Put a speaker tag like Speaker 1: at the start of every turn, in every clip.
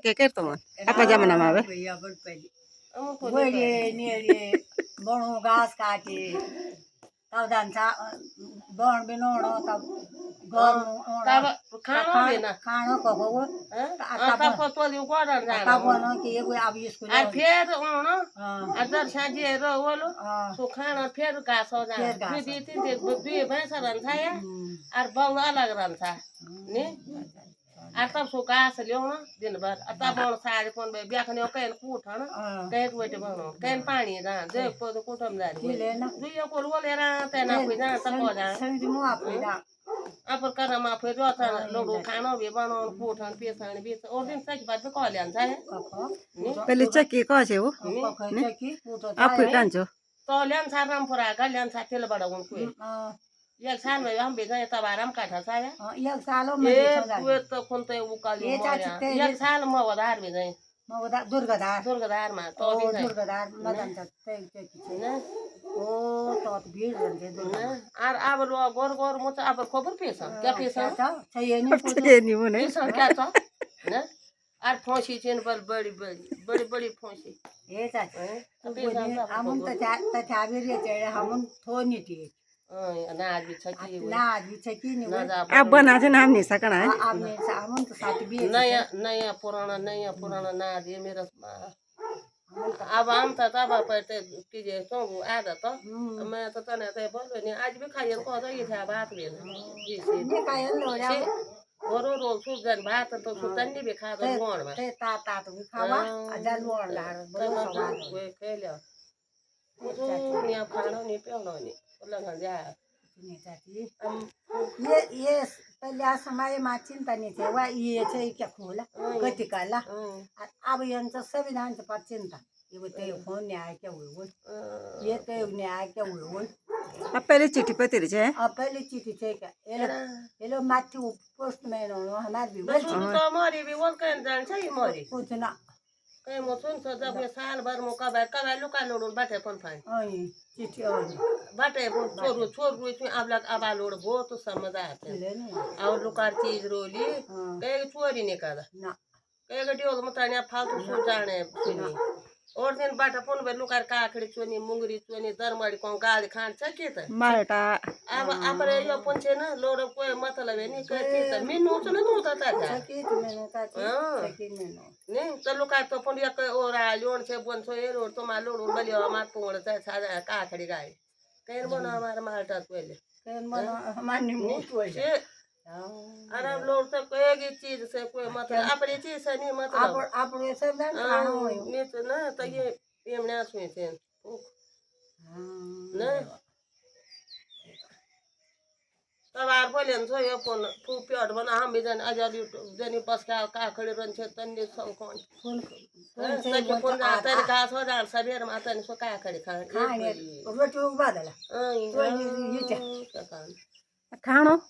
Speaker 1: કે કરતો મન આપણા જમાનામાં આવે
Speaker 2: બણું ઘાસ કાઢી તવદાન બણ બિનોણો તબ ખાણો કહો
Speaker 3: ફેર અદર સાંજે ઓલો સુખાણો ફેર ઘાસો ભેંસ રંધાયા আর બહુ અલગ રંધા ને આ તો શું ઘાસ લ્યો દિન ભર આ બણ સાડ પણ બેખને કઈ કૂઠણ કઈ વટે બણો કઈ પાણી રા જે પોત કુટુંબ દારી જોઈએ કોલ ઓલે રા તેના કોઈ જા તકો જા
Speaker 2: સમજી મો આપણે
Speaker 3: આપર કરામાં ફેર રોતા લોડો ખાણો બે બણો કૂઠણ પેસાણ બે ઓર દિન સક બાદ કો લ્યાન જાય
Speaker 1: પેલી ચકી કહો છે એવું આપું કાંજો
Speaker 3: તો લ્યાન સારામ ફરા ગલ્યાન સા તેલ બડાવું કોઈ એક સાલ में हम भी गए तब आराम काटा साया
Speaker 2: एक सालो
Speaker 3: में ये तो कौन तो वो काली एक साल में वधार भी गए दुर्गदार में तो भी
Speaker 2: दुर्गदार मदन ते
Speaker 3: ना
Speaker 2: ओ तो भीड़ रंगे दुर्गदार
Speaker 3: और अब लोग गोर गोर मुझे अब खबर पैसा क्या पैसा
Speaker 2: चाहिए
Speaker 1: नहीं वो नहीं
Speaker 3: पैसा क्या था ना और फांसी चेन पर बड़ी फांसी
Speaker 2: ये चाचा हम तो चाबी रे चढ़े हम थोनी थी
Speaker 3: अनाज भी छकी
Speaker 2: नाज भी छकी नहीं
Speaker 1: आप बना से नाम नहीं सकना है
Speaker 2: आपने सामन तो साथ भी
Speaker 3: नया पुराना नाज ये मेरा अब आम था तब पड़ते कीजिए तो आधा तो मैं तो तने ते बोल नहीं आज भी खाइए को तो ये था बात भी जी से
Speaker 2: ये कायल लो रे
Speaker 3: और रोल सुजन बात तो सुतन नहीं भी खा तो मोड़ में
Speaker 2: ते ता तो भी खावा अजल मोड़ ला बड़ो सवाल
Speaker 3: वे खेलो तो नहीं अब खाना नहीं पियो नहीं लगा जा
Speaker 2: नहीं चाची ये पहले समय में चिंता नहीं थे वा ये छे क्या खोला गति काला अब यांचं संविधानचं पर चिंता ये ते फोन न्याय क्या हुई ये ते न्याय क्या हुई
Speaker 1: अब पहले चिट्ठी पत्री है
Speaker 2: अब पहले चिट्ठी छे क्या ये लो माथी पोस्टमैन हो हमार भी
Speaker 3: बोल तो मारी भी बोल कर जान छै मारी
Speaker 2: कुछ ना
Speaker 3: कहीं मोचन तो जब साल भर मौका बैठ का लुका लोड बैठे पण फाइन
Speaker 2: चिट्ठी
Speaker 3: बाटे छोरू इसमें अब लोड बहुत समझ आते और लुकार चीज रोली कई चोरी नहीं करा कई गड्डी हो मताने फालतू सो जाने सुनी और दिन बाटा फोन पे लुकार काकड़ी चोनी मुंगरी चोनी दरमाड़ी को गाली खान सके त
Speaker 1: मारटा
Speaker 3: अब अपरे यो पंचे ना लोड कोई मतलब नहीं करती त मिनु तो नहीं होता था
Speaker 2: सके तो मैंने सके मैंने
Speaker 3: नहीं तो लुकार तो फोन एक और लोड से बन सो ये रोड तो मार लोड बलियो मार पोड़ से सादा काकड़ी गाय कहीं बना हमारा माल्टा पहले
Speaker 2: कहीं बना हमारी मुंह तो है
Speaker 3: अरे लोग तो कोई चीज से कोई मतलब अपनी चीज से नहीं मतलब
Speaker 2: आप ये सब ना खाना हो
Speaker 3: नहीं तो ना तो ये ना सुने थे ना तब आर बोले तो ये फोन तू प्यार बना हम भी जन आजादी जनी बस का खड़े रन छे तन्ने संकोन तो फोन आता है का सो जान सबेर माता ने सो का खड़े खाने
Speaker 2: रोटी उबादला तो ये
Speaker 1: खानो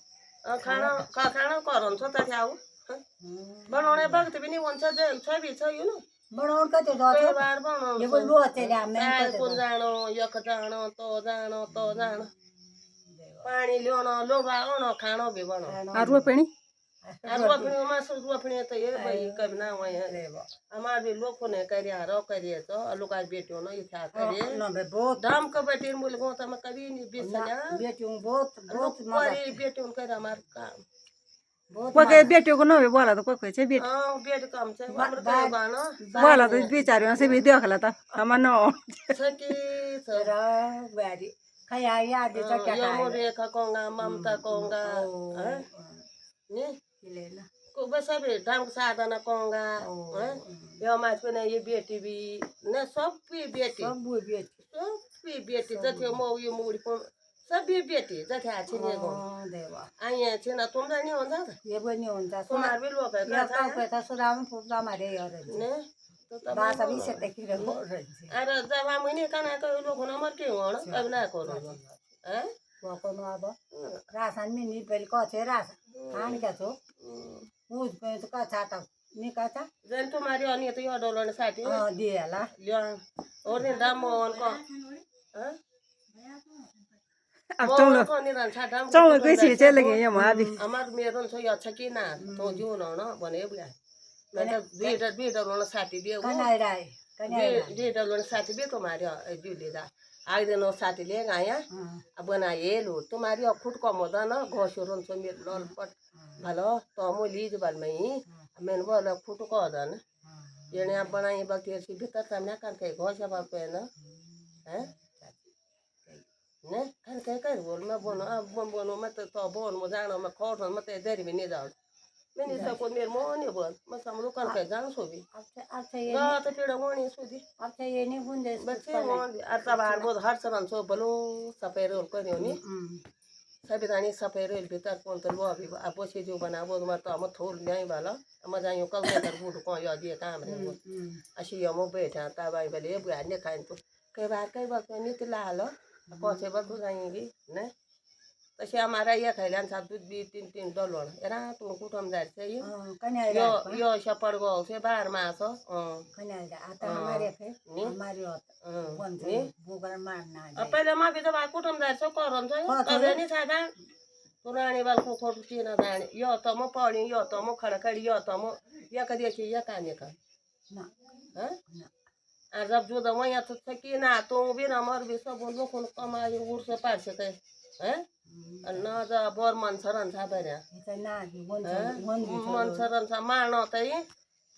Speaker 3: खाना करो छ त थाउ बनाउने वक्त पनि हुन्छ जे छबि छ यो न
Speaker 2: बनाउन कति दछ
Speaker 3: बार बनाउनु
Speaker 2: यो लो तेले हामी
Speaker 3: कुन जानो यक जानो तो जानो पानी ल्याउन लोभा आउन खानो भी बनाउन
Speaker 1: रोपणी
Speaker 3: रोपणी मासु रोपणी त ये भाई कभी ना वही हमार भी लोग ने करिया रो करिए तो लुका बेटियों न इच्छा करे
Speaker 2: बहुत
Speaker 3: धाम का बेटी मुल गो त म कभी नहीं बेसना
Speaker 2: बेटियों बहुत
Speaker 3: मरी बेटियों कर हमार काम
Speaker 1: कोई बेटियों को ना बोला तो कोई छे बेटी
Speaker 3: बेटी काम छे हमर कहे बानो
Speaker 1: बोला तो बेचारियों से भी देखला था हम न
Speaker 3: सकी
Speaker 2: सरा बारी खया याद तो क्या
Speaker 3: यो रेखा कोंगा ममता कोंगा ने
Speaker 2: लेना
Speaker 3: को बस सब ढंग साधना कोंगा यो मास पे ये बेटी भी ने सब भी बेटी जथे मो ये मुड़ी को सब भी बेटी जथे आछे ने गो
Speaker 2: देवा
Speaker 3: आया छे ना तुम नहीं होता
Speaker 2: ये बनी होता
Speaker 3: तुम्हार भी लोग है
Speaker 2: या का सुदाम फुदा मारे यार
Speaker 3: ने
Speaker 2: बात अभी से देखी रहो
Speaker 3: अरे जब हम नहीं खाना को लोग न मर के हो अब ना करो हैं
Speaker 2: वो कोनो अब राशन में नहीं पहले को छे राशन खान क्या छो पूछ पे तो का छाता नहीं का था
Speaker 3: जन तुम्हारी अनि तो यो डोलन साथी
Speaker 2: दिएला
Speaker 3: ल्यो और दिन दाम मोन को हैं
Speaker 1: अब चलो कैसे चले गए हम अभी
Speaker 3: हमार मेरो छ यो छ कि ना तो जिउ न भने बुला दुई डरवाना साथी दियो
Speaker 2: कनाडाय कनाडा
Speaker 3: दुई डरवाना साथी भी तुम्हारे जुलीदा आग दिन साथी ले गाया अब बनाए लो तुम्हारी खुद कम होता ना घोषो रन सो मेरे लॉल पट भलो तो मो लीज बाल में ही मैंने बोला खुद को होता ना ये ने आप बनाए बाकी ऐसी भीतर सामने करके घोषा बाल पे ना हैं ने कर बोल मैं बोनो मैं तो बोल मुझे जानो मैं खोट मैं तो इधर भी नहीं जाऊँ मैंने सबको मेरे मोहनी बोल मैं समझो करके जान सो भी
Speaker 2: अच्छा ये
Speaker 3: तो पेड़ मोहनी सो दी
Speaker 2: अच्छा ये नहीं बुंदे
Speaker 3: बच्चे मोहनी आता बार बहुत हर सरन सो बलो सफेद रोल कर नहीं सभी रानी सफेद रोल भीतर कौन तो वो अभी अब वो चीज़ बना वो मैं तो हम थोड़ नहीं वाला हम जाएं कल में तर बूढ़ कौन याद ये काम है वो अच्छी हम बैठा तब आई वाले बुआ ने खाएं तो कई बार तो नहीं तो ला लो पहुँचे बार तो जाएंगे न तसे हमारा ये खायला सात दूध भी $3 एरा तुम कुटुंब जायचं ये
Speaker 2: कनाडा
Speaker 3: यो शपड गो से बाहेर मासो
Speaker 2: कनाडा आता हमारे पे हमारे बनते बुगर मारना
Speaker 3: पहिले मा बिजो बा कुटुंब जायचं करून कवे नि साधा पुराणी बाल को खोट तीन दाणे यो त म पडी यो त म खडखडी यो त म या कधी याची या काने का
Speaker 2: ना
Speaker 3: आ जब जो दवा या तो सकी ना तो भी ना मर भी सब लोग कमाई उर्स पारसे काय हैं न जा बोर मनसरन था बऱ्या मनसरन था मारना तई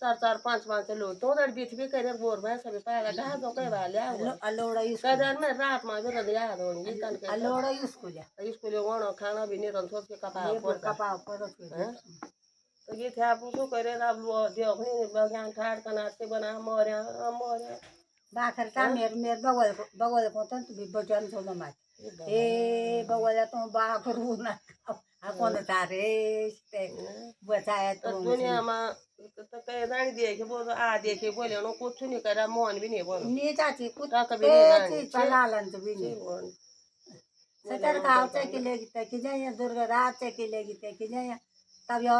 Speaker 3: 4-5 लोग तो दर बीच भी करे बोर में सभी पाएगा ढा दो कई वाले
Speaker 2: अलोड़ा
Speaker 3: कदर में रात में भी रद याद हो ये कन के
Speaker 2: अलोड़ा स्कूल
Speaker 3: वणो खाना भी नहीं रन सोच के
Speaker 2: कपा पर
Speaker 3: तो ये थे आप उसको करे अब देखो बगान ठाड़ कनार से बना मोरे
Speaker 2: बाखर का मेर बगल को तो भी बटन तो मत ए बगल तो बाखर ना कौन तारे बताया
Speaker 3: तो दुनिया में तो कई जानी देखे बोल आ देखे बोले नो कुछ नहीं करा मोहन भी नहीं बोल
Speaker 2: नहीं चाची कुछ
Speaker 3: कभी नहीं जानी
Speaker 2: चलालन तो भी नहीं सतर का के लेगी तक जाए दुर्गा रात के लेगी तक जाए तब यो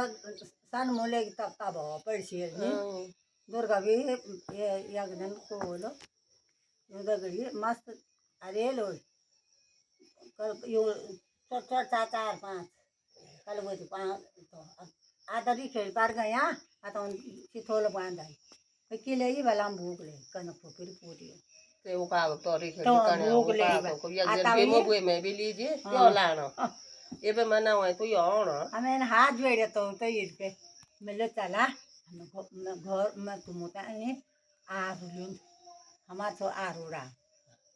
Speaker 2: सन मोलेगी तब पड़सी दुर्गा भी एक दिन को बोलो दगड़ी मस्त अरे लो कल यो छोट 4-5 कल वो 5 तो आधा भी खेल पार गया आता चिथोल बांधा किले ही वाला भूख ले कनक फिर पूरी
Speaker 3: ते वो का तो री खेल करने वो का को या दिन में बुए में भी लीजिए त्यो लानो ये पे मना हुआ तो यो ना
Speaker 2: हमें हाथ जोड़े तो ये पे मिले चला घर में तुमता है आरुन हमारा तो आरुरा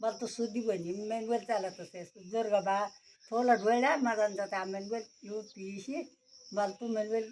Speaker 2: बल तो सुधी बनी मैं बोल चला तो से दुर्गा बा थोड़ा ढोला मदन तो मैं बोल यू पीसी बल तो मैं बोल